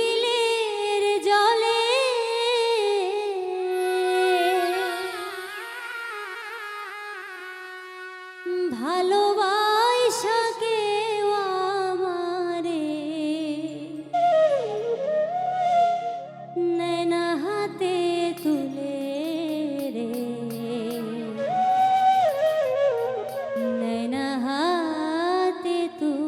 বিলের জলে ভালোবাসা কেউ আমারে নয়না হাতে তুলে রে নয়না হাতে তুলে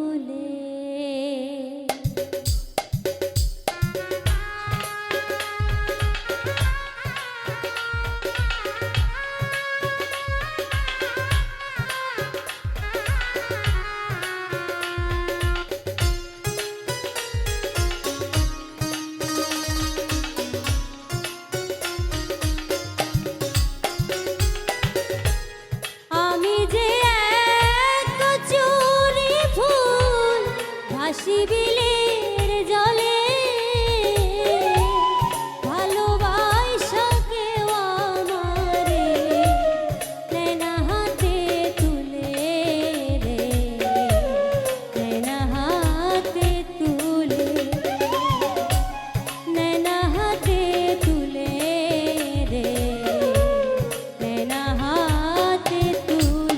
হাসি বিলের জলে ভালোবাসা কেউ আমারে নয়না হাতে তুলে রে নয়না হাতে তুলে নয়না হাতে তুলে রে নয়না হাতে তুলে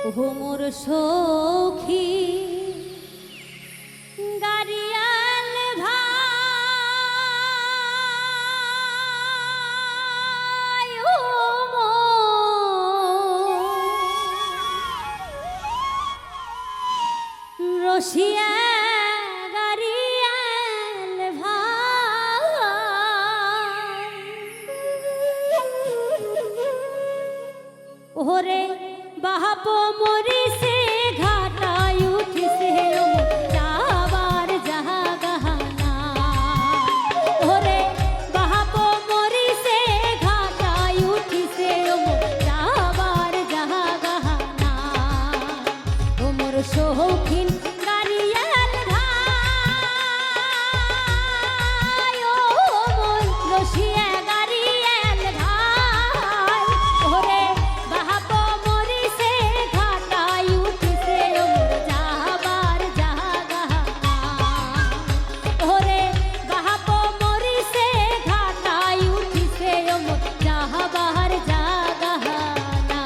ও মোর সখী গাড়িয়াল ভাই ও রশিয়া গাড়িয়াল ভাই ওরে বাপ মরিছে ঘাটায় উঠিছে যাবার জাহাগানা ওরে বাপ মরিছে ঘাটায় উঠিছে যাবার জাহাগানা ও মোর শৌখিন গাড়িয়াল ভাই ও মোর রশিয়া গাড়িয়াল ভাই ওরে বাপ মরিছে ঘাটায় উঠিছে যাবার জাহাগানা ওরে বাপ মরিছে ঘাটায় উঠিছে যাবার জাহাগানা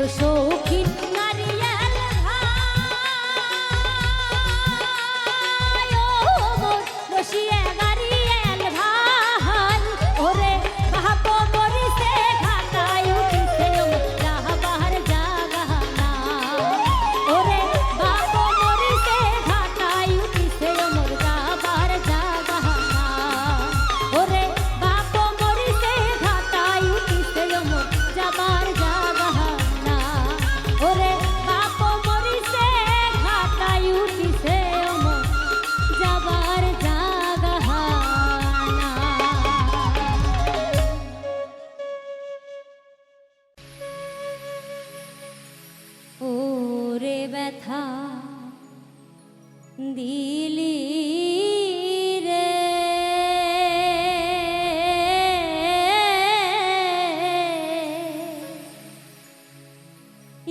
মোর শৌখিন নারিয়েল ভাই ও মোর রসিয়া গারিয়েল ভাই ওরে বাপ মরিছে ঘাটায় উঠিছে রাহবার জাগানা ওরে বাপ মরিছে ঘাটায় উঠিছে মোর রাহবার জাগানা ওরে বাপ মরিছে ঘাটায় উঠিছে মোর যাবার জাগানা ওরে বাপ মরিছে ঘাটায় উঠিছে মোর যাবার জাগানা ওরে ব্যথা দিলি রে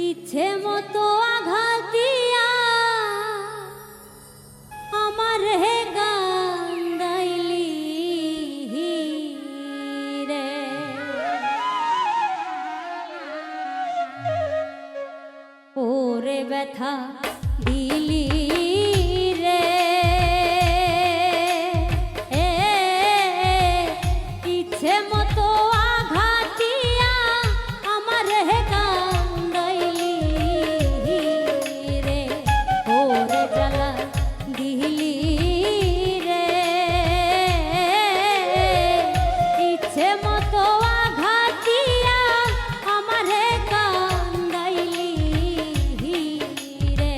ইচ্ছে মতো আঘাত দিয়া আমার হে গান্দাইলি রে ওরে ব্যথা দিলি রে ইচ্ছে মতো আঘাত দিয়া আমার হে কান্দাইলি রে ওরে জ্বালা দিলি রে ইচ্ছে মতো আঘাত দিয়া আমার হে কান্দাইলি রে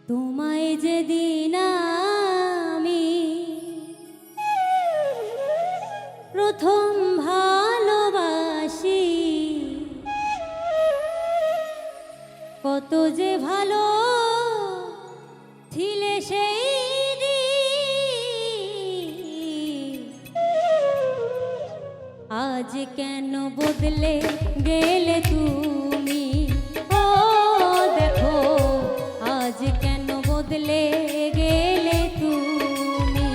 তোমায় যেদিন আমি প্রথম ভালোবাসি, কত যে ভালো ছিলে সেই দিন, আজ কেন বদলে গেলে তুমি? ও দেখো আজ কেন বদলে গেলে তুমি?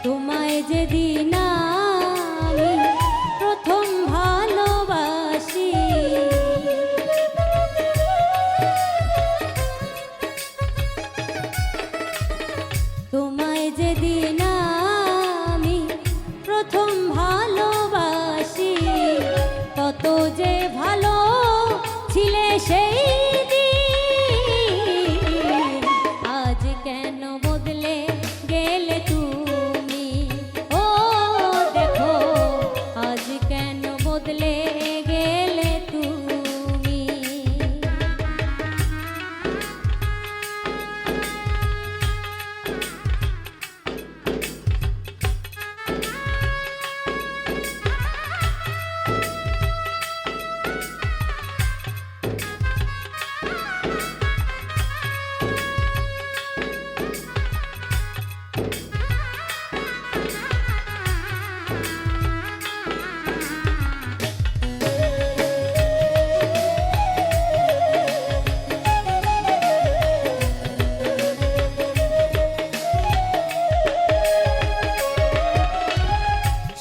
তোমায় যেদিন আমি প্রথম ভালোবাসি, তোমায় যেদিন আমি প্রথম ভালোবাসি, কত যে ভালো ছিলে সেই দিন, আজ কেন বদলে গেলে তুমি? ও দেখো আজ কেন বদলে গেলে তুমি?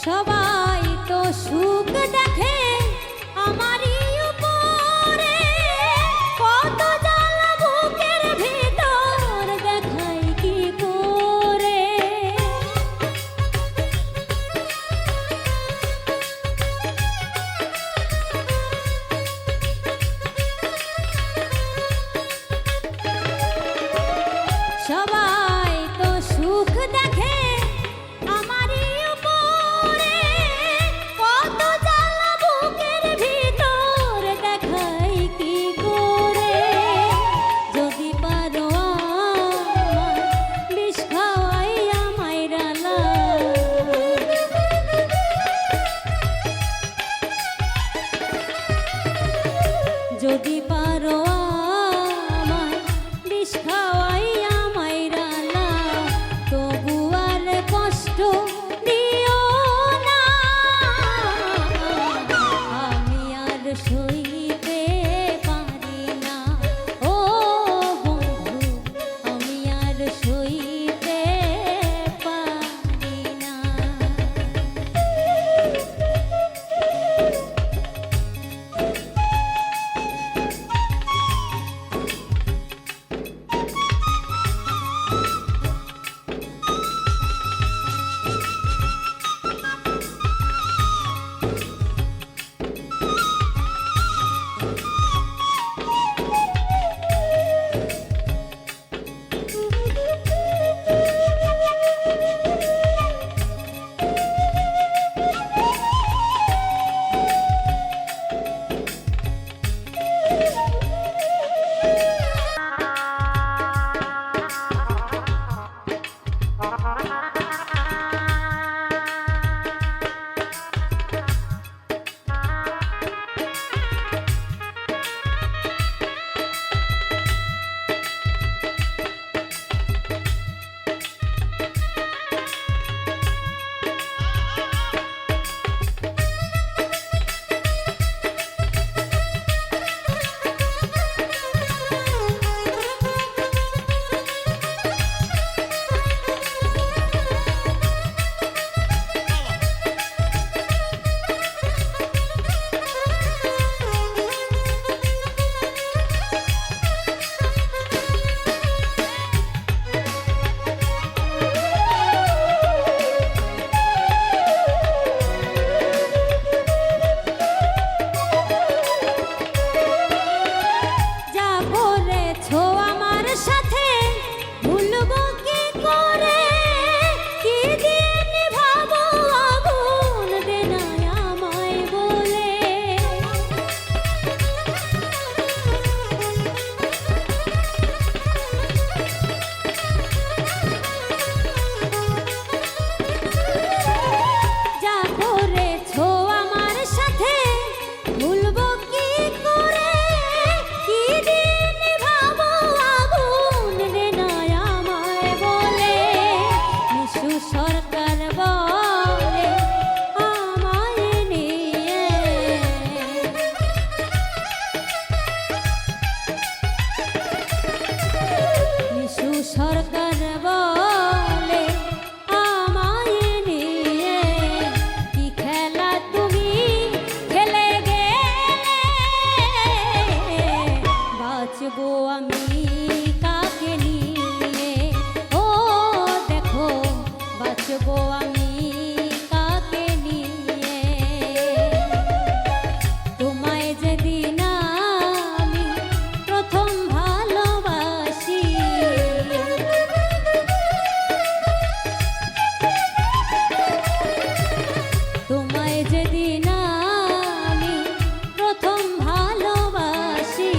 সবাই তো সুখ দেখে আমারই উপরে, কত জ্বালা বুকের ভিতর দেখাই কি করে? সবাই তো সুখ দেখে আমারই উপরে, কত জ্বালা বুকের ভিতর দেখাই কি করে? যদি পারো আমায় বিষ খাওয়াইয়া মাইরালা, যদি পারো আমায় বিষ খাওয়াইয়া মাইরালা, তবু আর কষ্ট দিও না, আমি আর সইতে পারি না। ও বন্ধু আমি আর সইতে পারি না। বাঁচবো আমি কাকে নিয়ে, ও দেখো বাঁচবো আমি কাকে নিয়ে। তোমায় যেদিন আমি প্রথম ভালোবাসি, তোমায় যেদিন আমি প্রথম ভালোবাসি,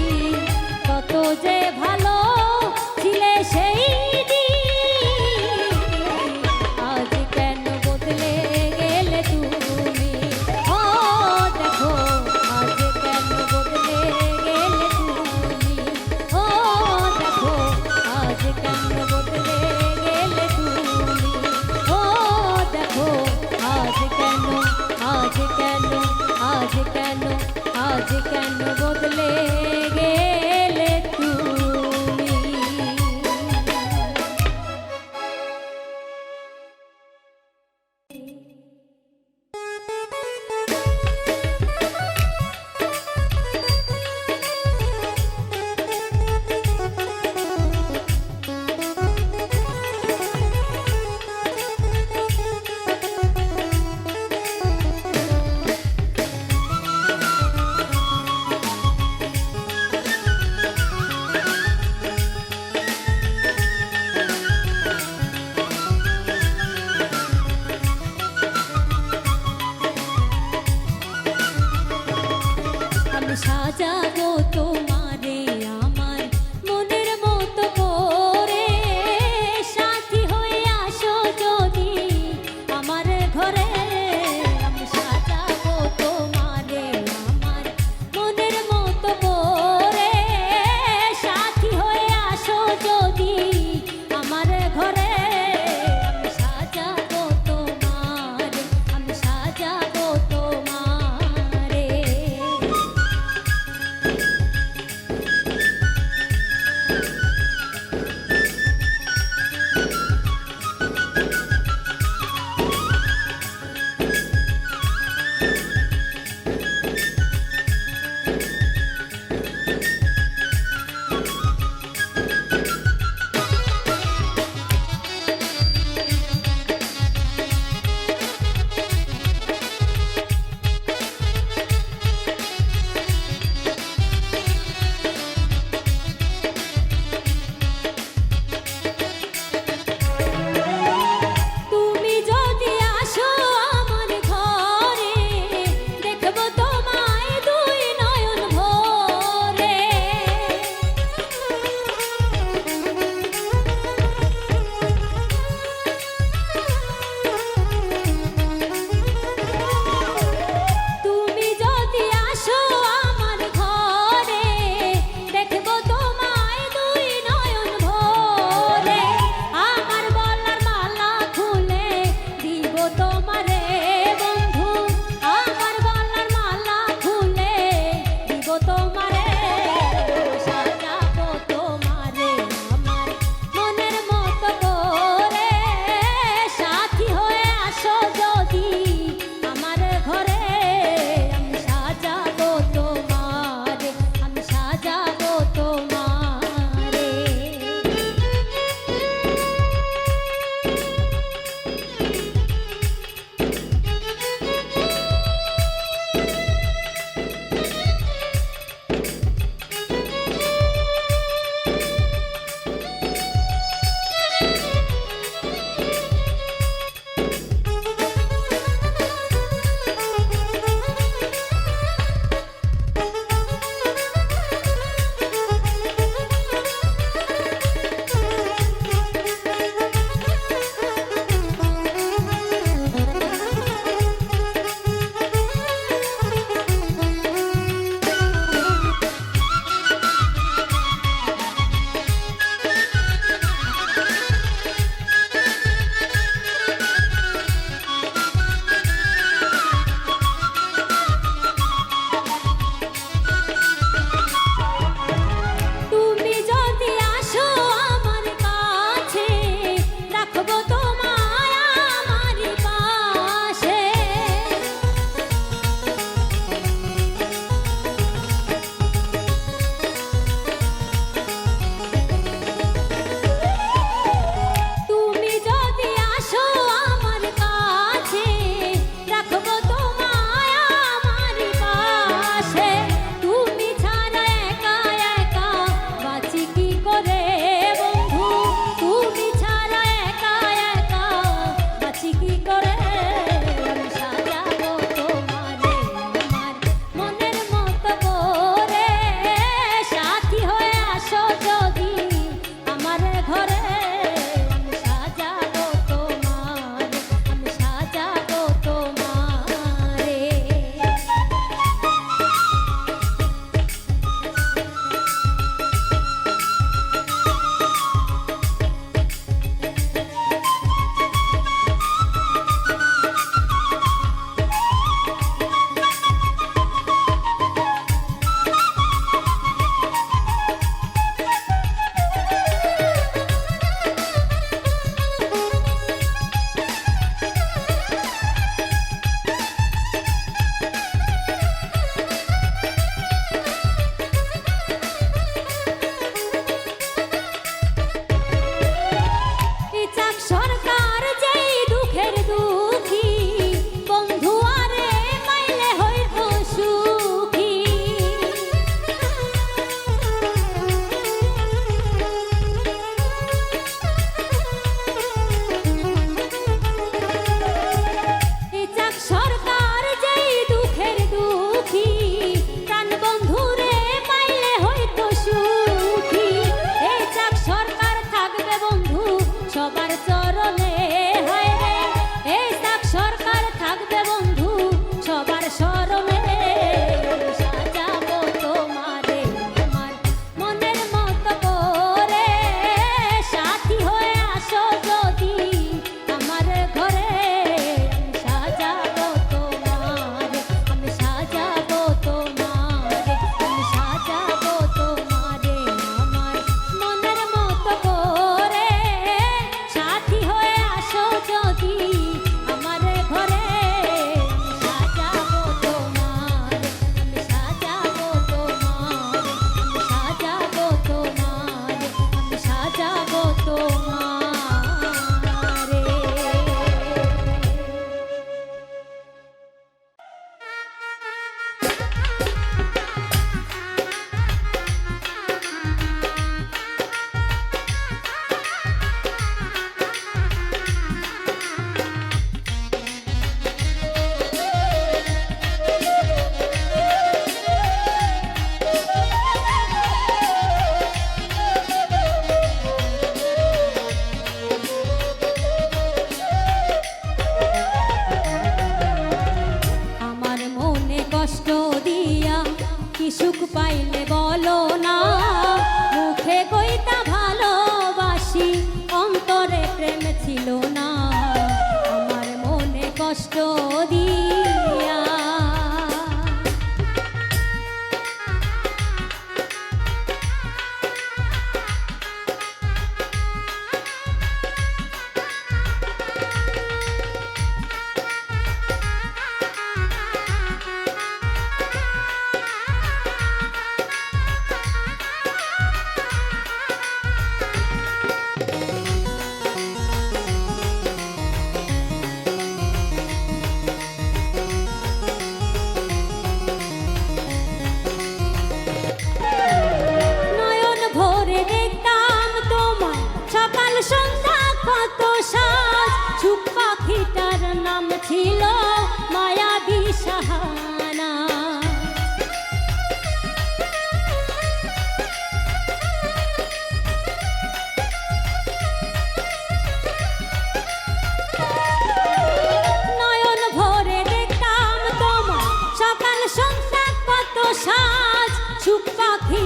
কত যে ভালো ছিলে সেই দিন, আজ কেন বদলে গেলে তুমি, ও দেখো আজ কেন বদলে গেলে তুমি, ও দেখো আজ কেন বদলে গেলে তুমি, ও দেখো আজ কেন, আজ কেন, আজ কেন, আজ কেন বদলে গেলে তুমি। আমি সাজাবো তোমারে আমার মনের মতো করে, সাথী হয়ে আসো যদি আমার ঘরে। আমি সাজাবো তোমারে আমার মনের মতো করে, সাথী হয়ে আসো যদি আমার ঘরে। আমি সাজাবো তোমারে, আমি সাজাবো তোমারে।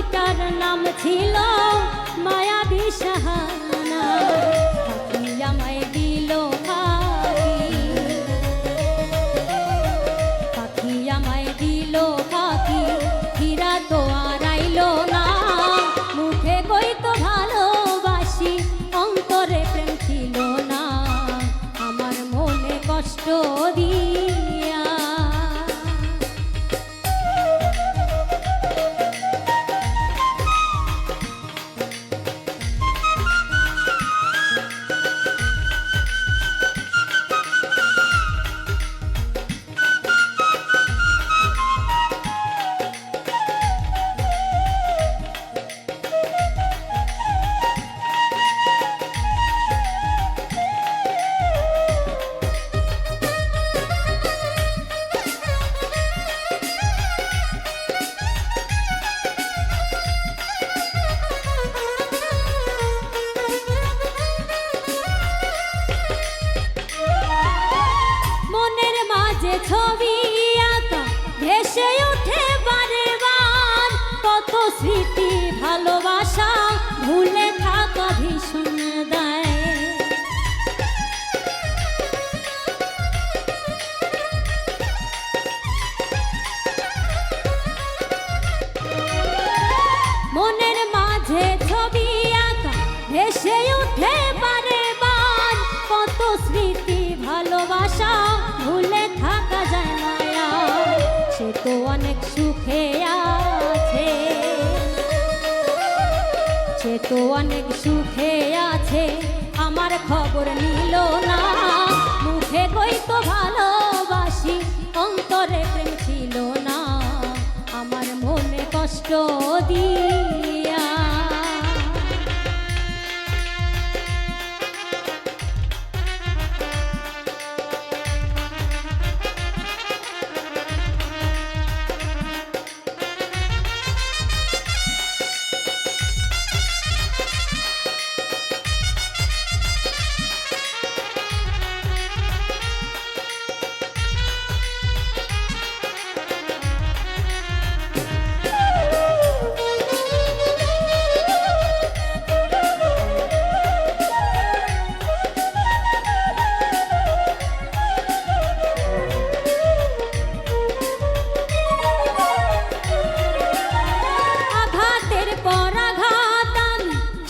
পাখিটার নাম ছিল মায়াবী সাহানা। পাখি আমায় দিল পাখি, পাখি আমায় দিল পাখি, হীরা তো আর আইলো না। মুখে কইতো ভালোবাসি, অন্তরে প্রেম ছিল না, আমার মনে কষ্ট দিয়া। ছবি আঁকা ভেসে উঠে বারে বার, কত স্মৃতি ভালোবাসা ভুলে থাকা ভীষণ দেয়। মনের মাঝে ছবি আঁকা ভেসে উঠে বারে বার, কত স্মৃতি ভালোবাসা ভুলে থাকা যায় না। সে তো অনেক সুখে আছে, সে তো অনেক সুখে আছে, আমার খবর নিল না। মুখে কইতো ভালোবাসি, অন্তরে প্রেম ছিল না, আমার মনে কষ্ট দিয়া।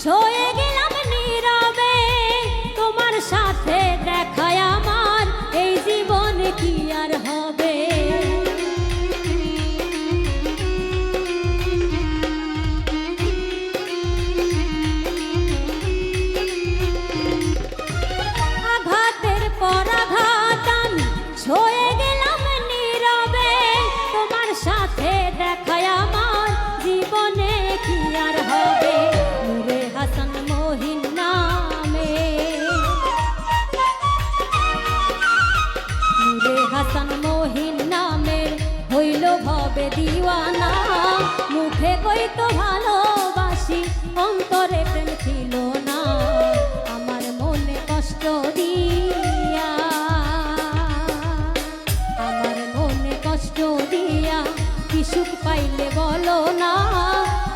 ছয়ে গেলাম নীরবে, তোমার সাথে দেখায় আমার এই জীবন কি আর হবে। আঘাতের পর আঘাত আমি ছয়ে গেলাম নীরবে, তোমার সাথে দেখায় আমার জীবনে কি আর হবে। হাসান মহিন নামে, নূরে হাসান মহিন নামের হইল ভবে দিওয়ানা। মুখে কইতো ভালোবাসি, অন্তরে প্রেম ছিল না, আমার মনে কষ্ট দিয়া, আমার মনে কষ্ট দিয়া। কি সুখ পাইলে বলো না,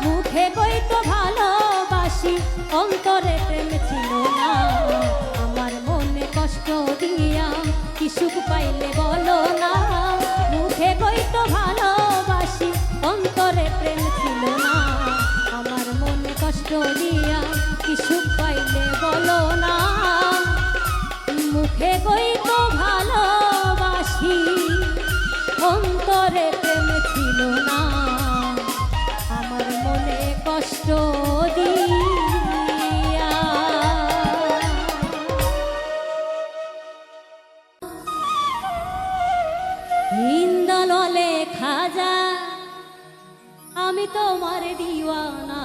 মুখে কইতো ভালোবাসি, অন্তরে প্রেম ছিল না, আমার মনে কষ্ট দিয়া। কি সুখ পাইলে বলো না, মুখে কইতো ভালোবাসি, অন্তরে প্রেম ছিল না, আমার মনে কষ্ট দিয়া। কি সুখ পাইলে বলো না, মুখে কইতো ভালোবাসি, অন্তরে প্রেম ছিল না, আমার মনে কষ্ট দিয়া। হিন্দাললে খাজা আমি তোমার দিওয়ানা,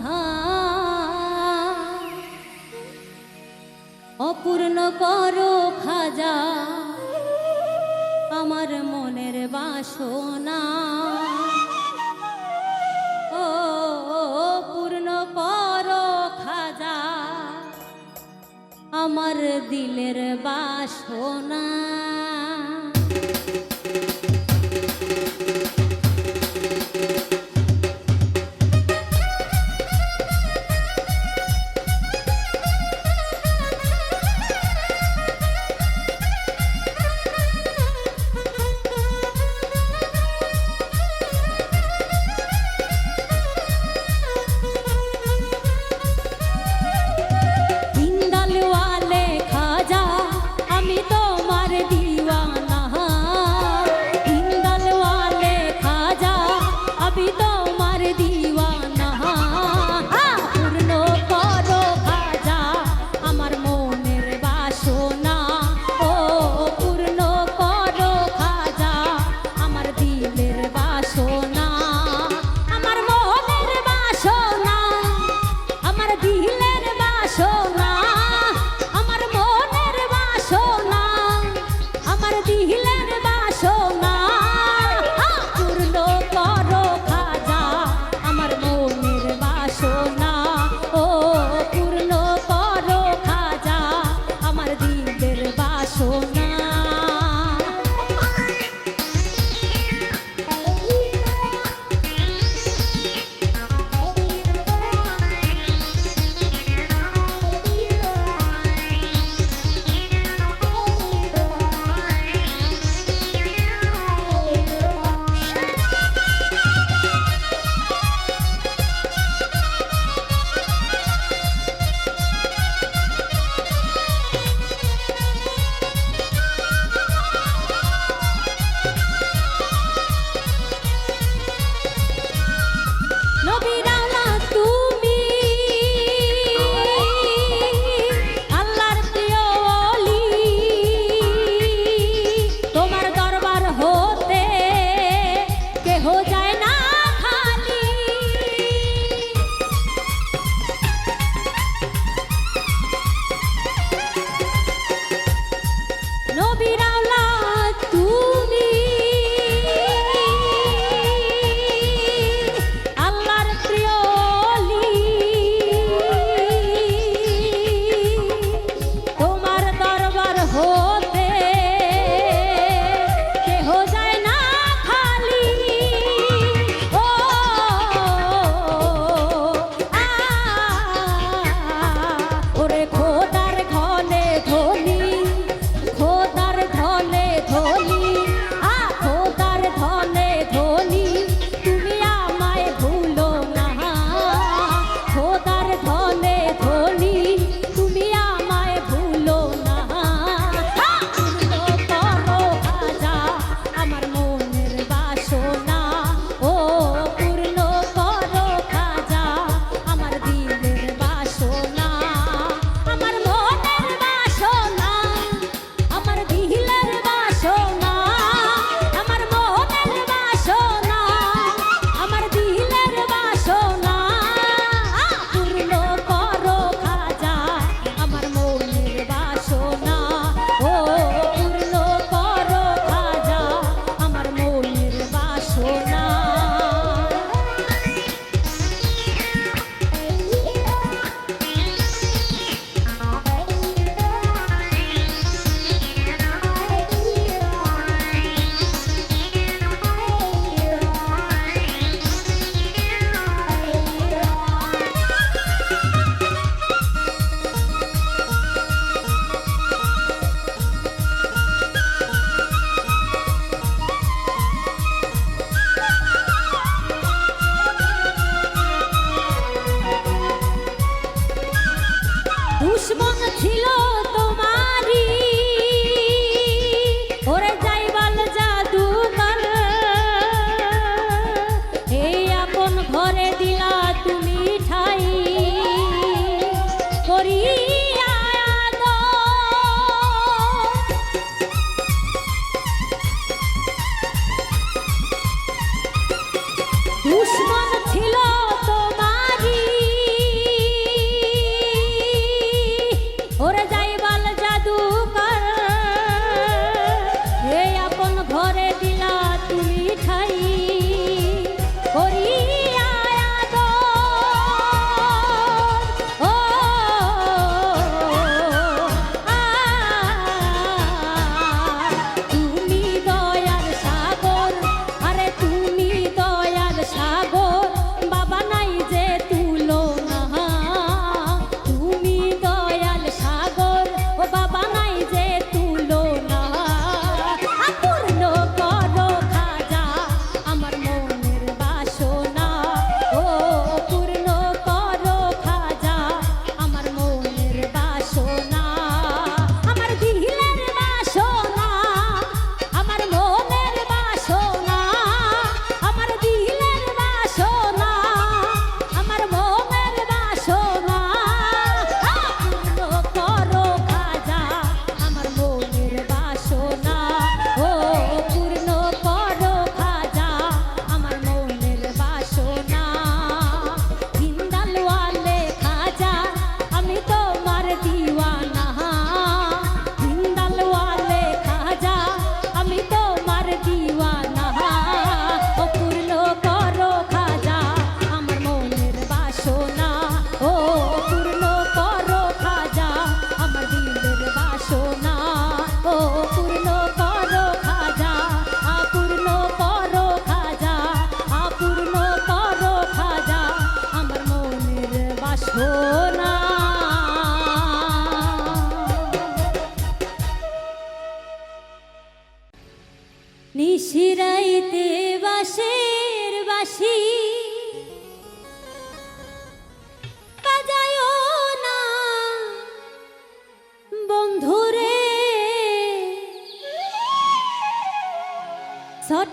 অপূর্ণ করো খাজা আমার মনের বাসনা। ও পূর্ণ করো খাজা আমার দিলের বাসনা।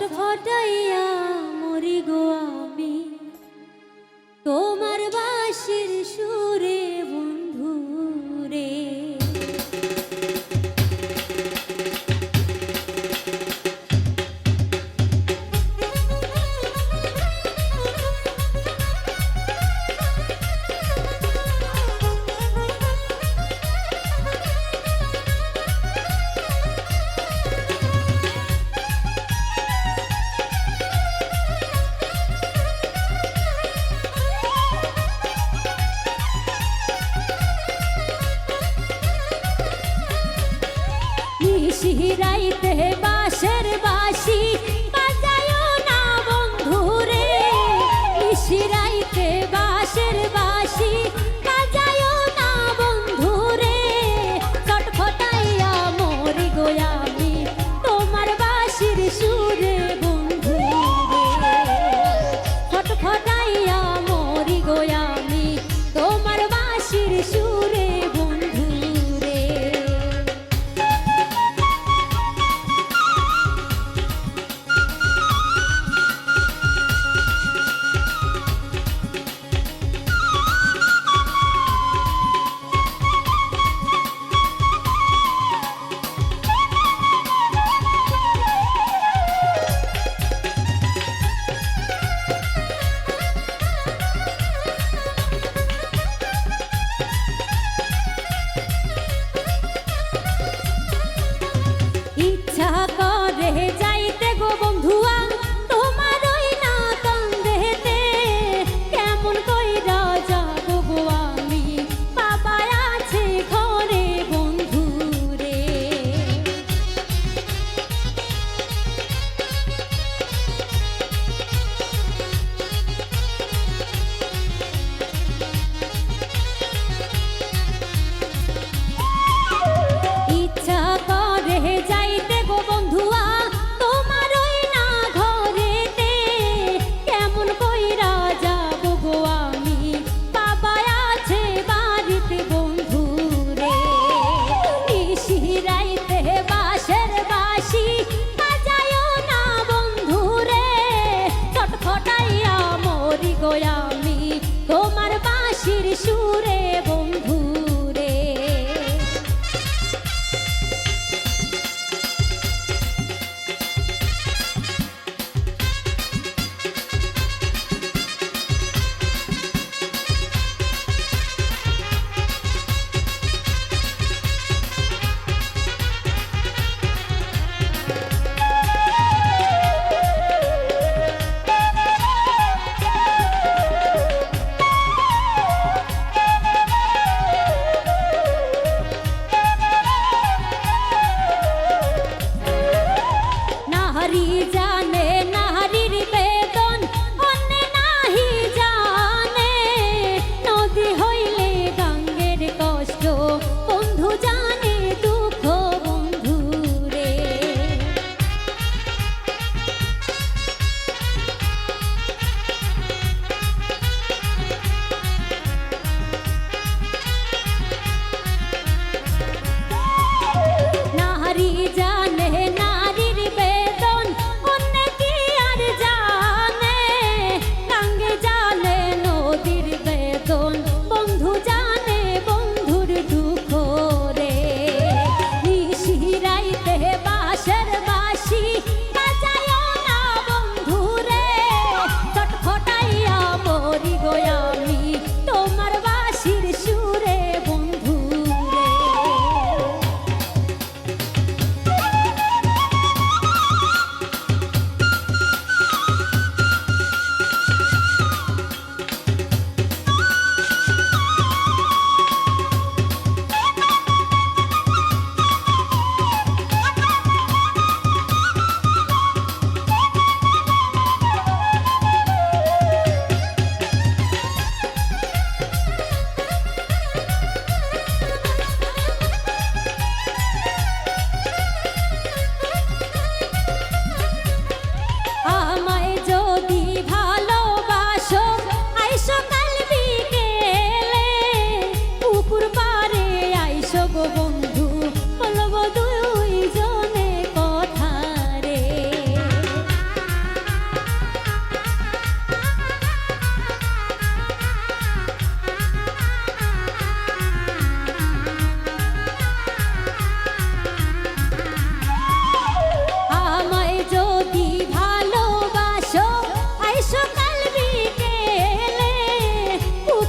ছটফটাইয়া মরি গো আমি তোমার বাঁশির সুরে বন্ধু রে। নিশিরাইতে বাঁশের বাঁশি বাজায়ো না বন্ধু রে, নিশিরাইতে বাঁশের বাঁশি বাজায়ো না বন্ধু রে। ছটফটাইয়া মরি গো আমি তোমার বাঁশির সুরে বন্ধু রে, ছটফটাইয়া মরি গো আমি তোমার বাঁশির সুরে বন্ধু রে।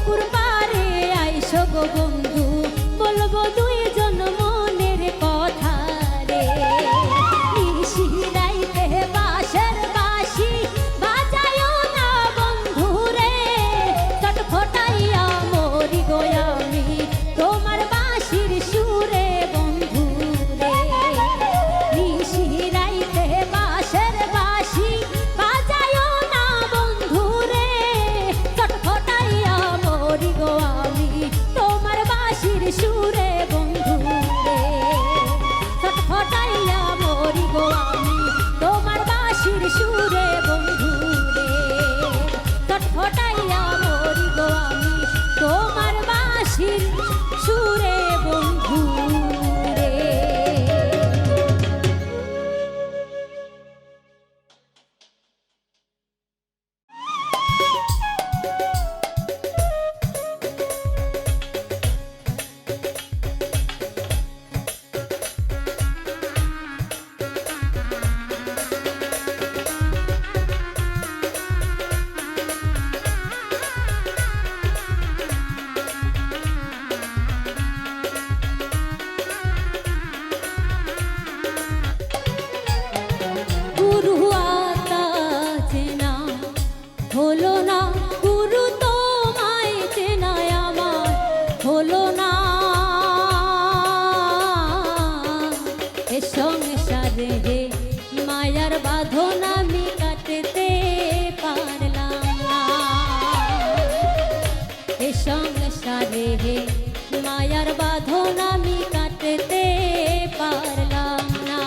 পুকুর পাড়ে আইসো গো বন্ধু, বলবো দুইজন মনের কথা রে। নিশিরাইতে বাঁশের বাঁশি বাজায়ও না বন্ধু রে, চটফটাইয়া মরি গো আমি তোমার বাঁশির সুরে বন্ধু রে। নিশিরাইতে বাঁশের বাঁশি বাজায়ও না বন্ধু রে, চটফটাইয়া মরি গো আমি তোমার বাঁশির সুরে বন্ধু রে। চটফটাইয়া মরি গো আমি তোমার বাঁশির সুরে বন্ধু রে। চটফটাইয়া মরি গো আমি তোমার বাঁশির সুরে বন্ধু রে। গুরু আতা চেনা হলো না, গুরু তোমায় চেনায় আমার হলো না। এ সংসারে হে মায়ার বাঁধন আমি কাটতে পারলাম না। এ সংসারে হে মায়ার বাঁধন আমি কাটতে পারলাম না।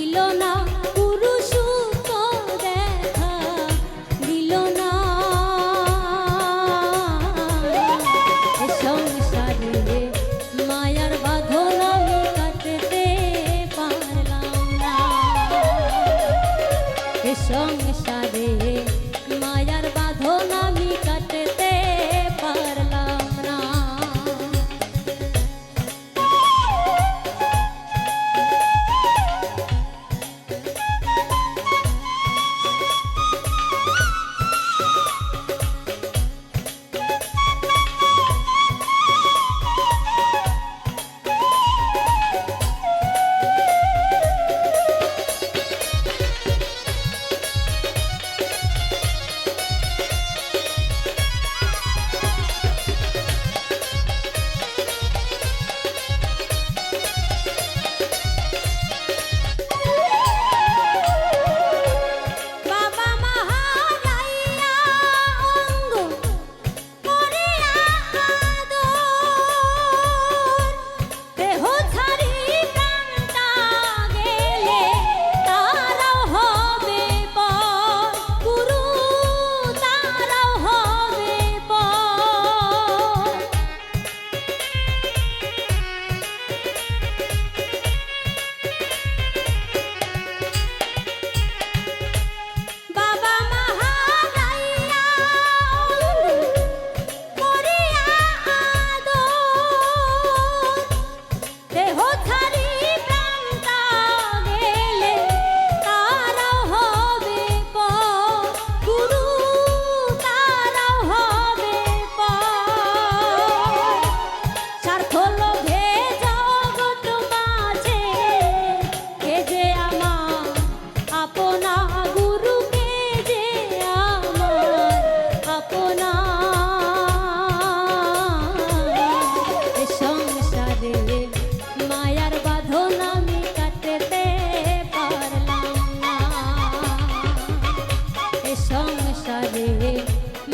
দিল না পুরুষ দেখা দিল না সংসারে মায়ার বাঁধন আমি কাটতে পারলাম না সংসারে মায়ার বাঁধন আমি কাটতে পারলাম না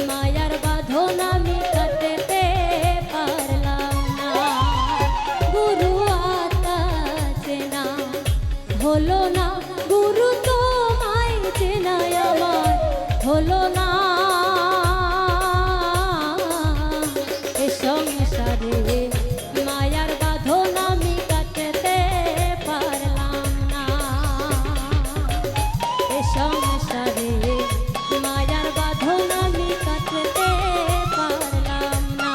মায়ার বাঁধন আমি কাটতে পারলাম না গুরু আতা চেনা হলো না গুরু তোমায় চেনায় আমার হলো না এ সংসারে মায়ার বাঁধন আমি কাটতে পারলাম না এ সংসারে মায়ার বাঁধন আমি কাটতে পারলাম না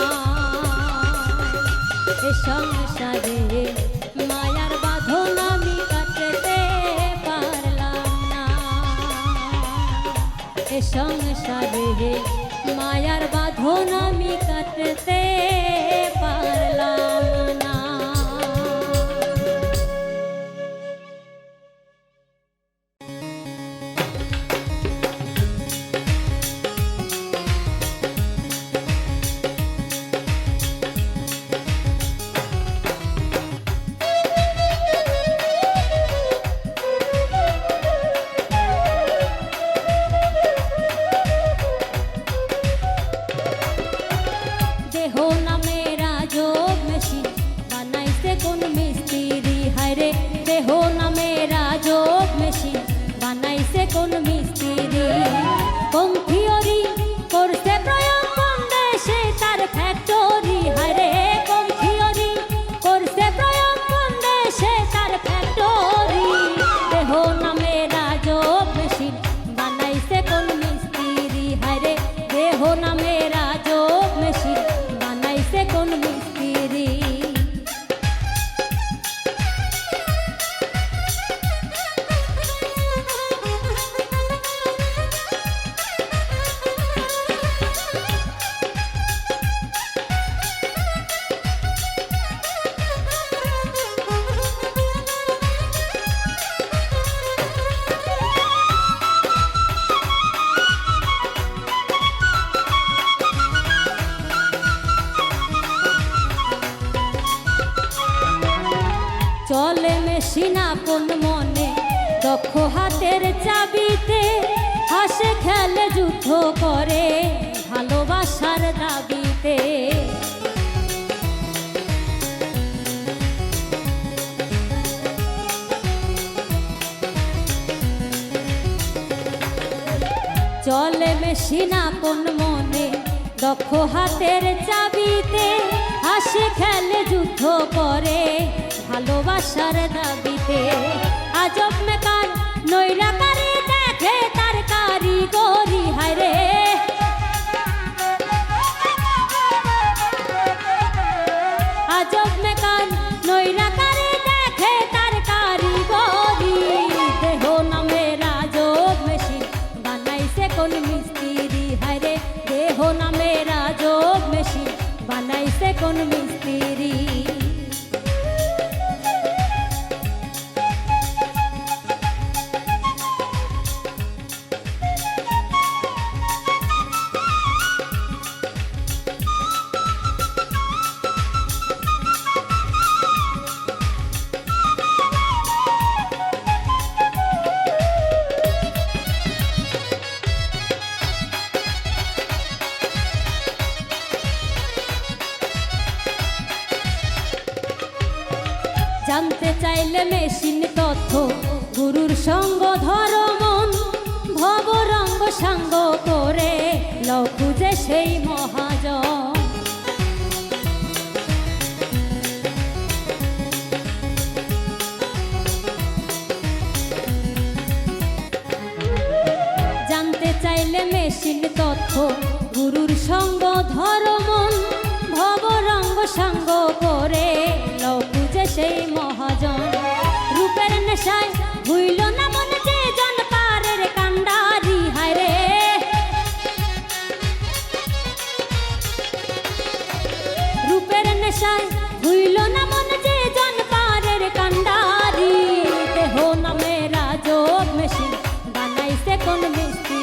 এ সংসারে মায়ার বাঁধন আমি কাটতে পারলাম না এ সংসারে মায়ার বাঁধন আমি কাটতে পারলাম না দেহ নামে রাজব মেশিন বানাইছে কোন মিস্ত্রি হায়রে দেহ নামে রাজব মেশিন বানাইছে কোন মিস্ত্রি কোন থিওরি করছে প্রয়োগ কোন দেশে তার ফ্যাক্টরি হায়রে কোন থিওরি করছে প্রয়োগ কোন দেশে তার ফ্যাক্টরি দেহ নামে রাজব মেশিন বানাইছে কোন মিস্ত্রি হায়রে দেহ নামে রাজব মেশিন বানাইছে কোন মিস্ত্রি চলে মেশিন আপন মনে দক্ষ হাতের চাবিতে হাসে খেলে যুদ্ধ করে ভালোবাসার দাবিতে চলে মেশিন আপন মনে দক্ষ হাতের চাবিতে হাসি খেলে যুদ্ধ করে ভালোবাসার দাবিতে আজব মেকার নৈরাকারী দেখে তার কারিগরি হায়রে আজব মেকার নৈরাকারী দেখে তার কারিগরি দেহ নামের আজব মেশিন বানাইছে কোন মিস্ত্রি হায়রে দেহ নামের আজব মেশিন বানাইছে কোন মিস্ত্রি জানতে চাইলে মেশিন তথ্য গুরুর সঙ্গ ধরো মন ভবরঙ্গ সাঙ্গ করে লও খুঁজে সেই মহাজন জানতে চাইলে মেশিন তথ্য গুরুর সঙ্গ ধরো মন ভবরঙ্গ সাঙ্গ করে লও খুঁজে সেই মহাজন রূপের নেশায় ভুইল না মন যে জন পারের কান্ডারি হায়রে রূপের নেশায় ভুইল না মন যে জন পারের কান্ডারি দেহ নামের আজব মেশিন বানাইছে কোন মিস্ত্রি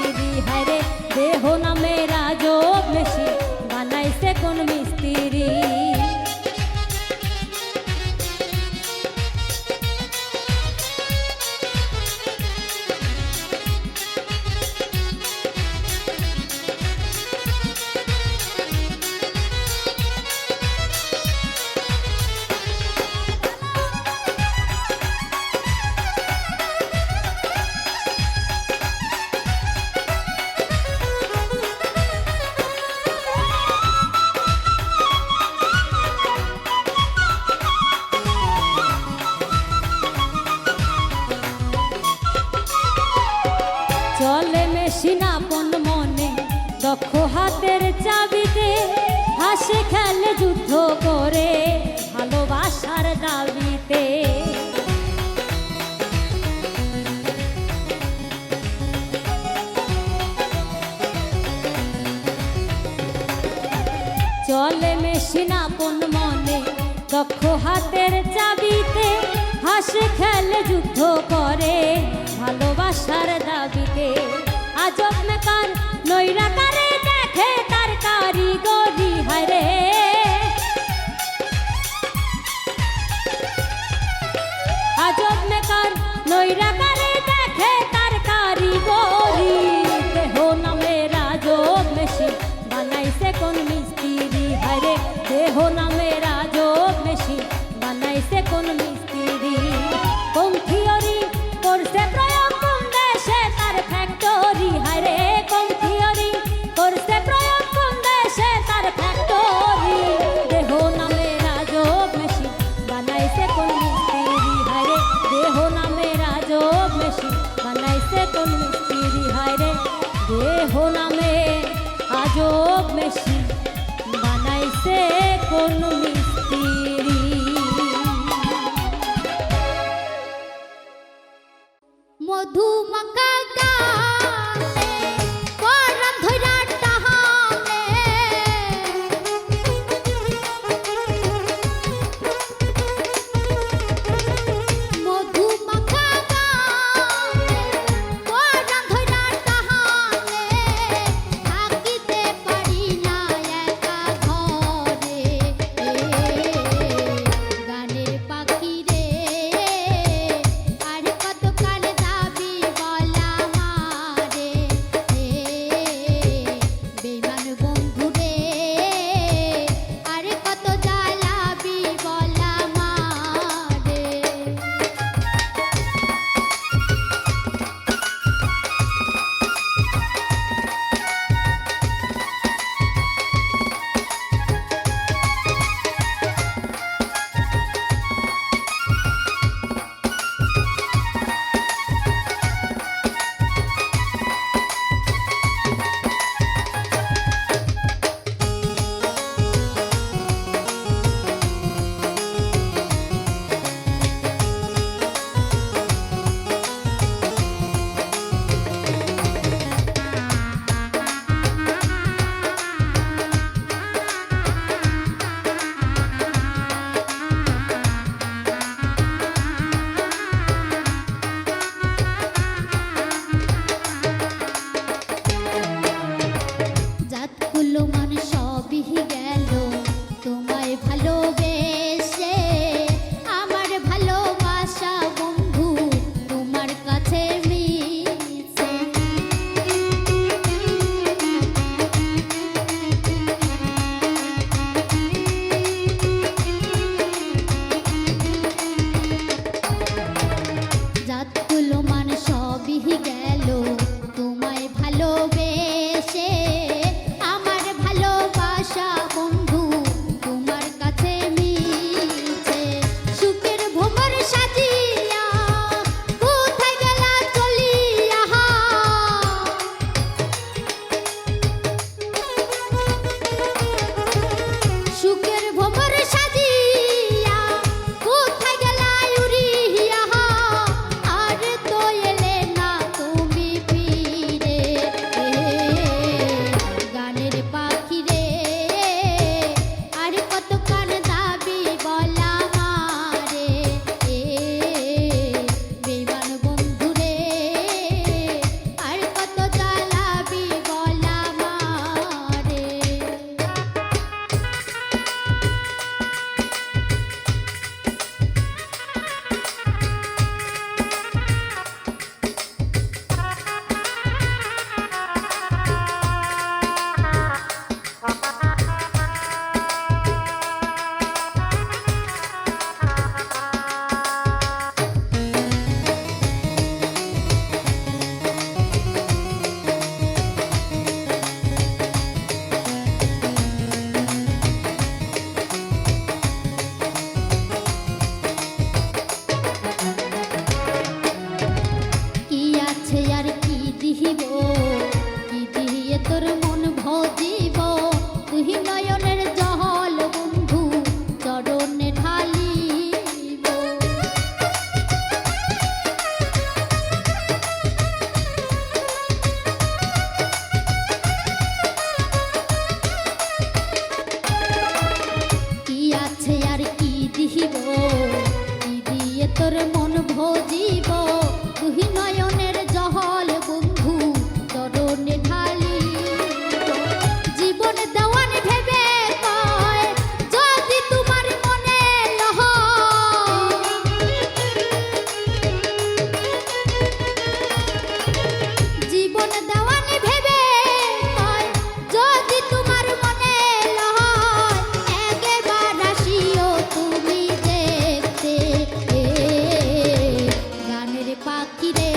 হায়রে দেহ নামের আজব মেশিন বানাইছে কোন মিস্ত্রি চলে মেশিন আপন মনে দক্ষ হাতের চাবিতে হাসি খেলে যুদ্ধ করে ভালোবাসার দাবিতে চলে মেশিন আপন মনে দক্ষ হাতের চাবিতে হাসি খেলে যুদ্ধ করে ভালোবাসার দাবিতে আজব মেকার নৈরাকারে দেখে তার কারিগরি হায়রে আজব মেকার নৈরাকারে দেখে তার কারিগরি দেহ নামের আজব মেশিন বানাইছে কোন মিস্ত্রি হায়রে দেহ নামের আজব মেশিন বানাইছে কোন মিস্ত্রি কোন থিওরি করছে প্রয়োগ কোন দেশে তার ফ্যাক্টরি হায়রে কোন থিওরি করছে প্রয়োগ কোন দেশে তার ফ্যাক্টরি দেহ নামের আজব মেশিন বানাইছে কোন মিস্ত্রি হায়রে দেহ নামের আজব মেশিন বানাইছে কোন মিস্ত্রি হায়রে দেহ নামের আজব মেশিন বানাইছে কোন মিস্ত্রি মধুমাখা গানে পরাণ ধইরা টাহানে মধুমাখা গানে পরাণ ধইরা টাহানে থাকিতে পারি না একা ঘরে গানের পাখি রে আর কত কাল যাবি বলা অভিমান সবই গেল তোমায় ভালোবেসে, আমার ভালোবাসা বন্ধু তোমার কাছে মিছে। সুখের ভ্রমর সাজিয়া কোথায় গেলা চলিয়া, সুখের ভ্রমর সাজিয়া কোথায় গেলা উড়িয়া, আর তো এলে না তুমি ফিরে। গানের পাখি রে আর কত কার দাবি বলা মারে, বেমান বন্ধু রে আর কত জ্বালাবি বলা মারে। কি আছে আর কি দিহিব, কি দিয়ে তোর মন ভজিব, তুই নয়নের জল বন্ধু চরণে ঢালিব। কি আছে আর কি দিহিব, কি দিয়ে তোর মন ভজিব, তুই নয়নের জল বন্ধু চরণে ঢালিব। জীবন দেওয়ান ভেবে কয় যদি তোমার মনে লহ, জীবন দেওয়ান ভেবে কয় যদি তোমার মনে লহ, একবার আসিও তুমি দেখতে। গানের পাখি রে